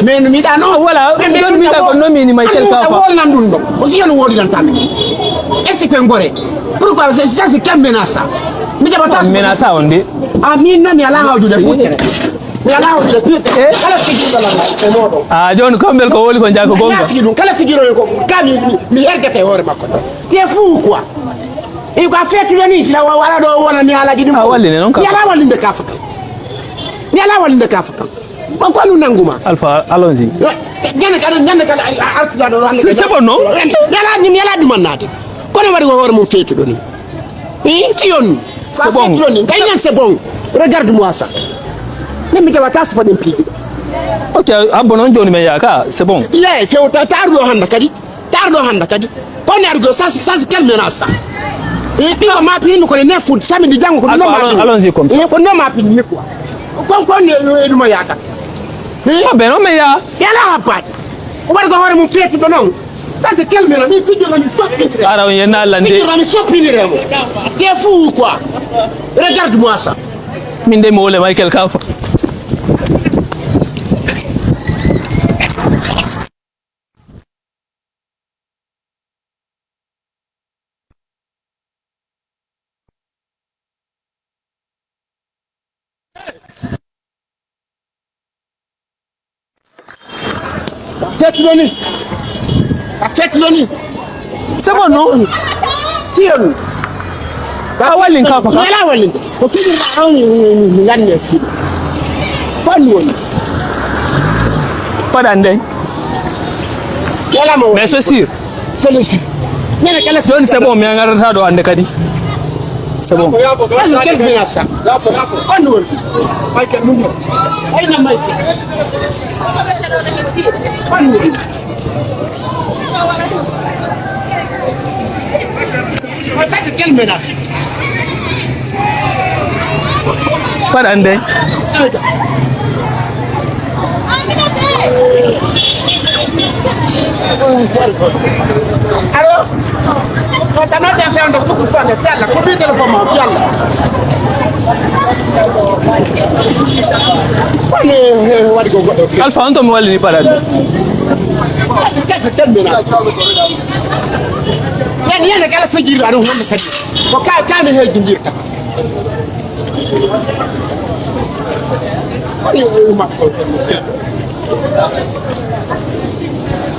mais mi da no voilà don mi da ko no mi ni Michael Kafa wol nan dun do aussi on wol dan tammi est-ce que ngore pourquoi ça c'est quelle menace mi jabata menace on dit ami no mi ala hawju de futere mi ala hawju de futere kala figiro la modo John Kombel ko woli ko jago gonga kala figiro ko kami mi ergate hore makko ti fou quoi e ko fetu ni sila wala do wona mi ala jidi walli ne non ka yala walli de kafa mi ala walli de kafa ko nu nanguma Alpha allons-y ñane kan alpha do wala c'est bon non yala di manade ko ne wari wor mo fetu do ni ti yon c'est bon c'est bon regarde-moi ça ne mi jaba tas fa dem pi ok abonon joni me yaka c'est bon le fewta tardo handa kadi ko ne argo ça quelle menace et puis on m'a pris ko ne foot samedi jango ko no ma allons-y comme ça ko no ma pris ni quoi ko ne duma yaka ben non mais ya yala pat o war go hore mo fetu do non ça c'est quelle menace ni figure mi soppi ara yena lande figure mi soppi ni remo t'es fou quoi regarde-moi ça min de mo wole Michael Kafa Faites Loni. C'est bon non? Tiens. Walin Kafa. Yala walin. Ko fi ni yanne fi. Fan woni. Pas d'andé. Yala mo. Mais c'est sûr. C'est le sûr. Nene kala John c'est bon mais ngara do ande kadi. C'est bon. Ça quel bien ça. Fan woni. Michael Mundo. Aina Michael. Fan woni. Ça c'est quelle menace? Pas d'andé. Alors, quand on a des affaires de beaucoup de fois, fiala, combien de fois fiala? Alpha on tombe wali ni parade. C'est quelle menace? Yani kala sajir anu hande kadi ko ka ne he jinjirta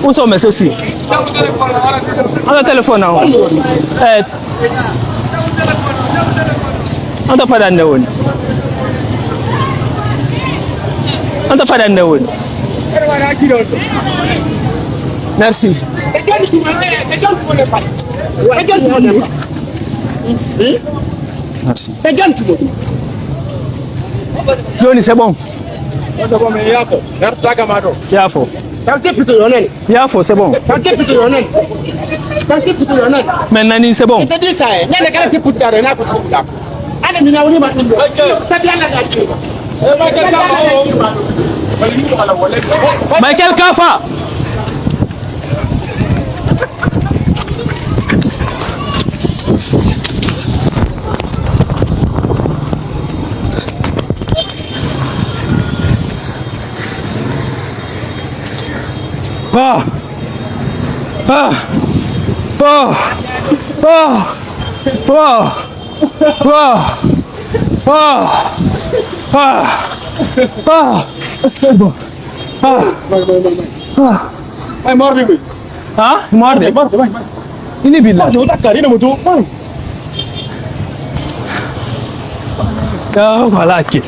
Où sont mes aussi? On a téléphone là. On t'a pas d'andé woni. On t'a pas d'andé woni. Merci. Merci. Johnny, c'est bon. Yafo. Yafo, c'est bon. Maintenant, c'est bon. Michael Kafa. Vai morre lui. Ah, morde. Vai. Ini bila. Jauh tak kali nama tu. Ya, voilà aqui.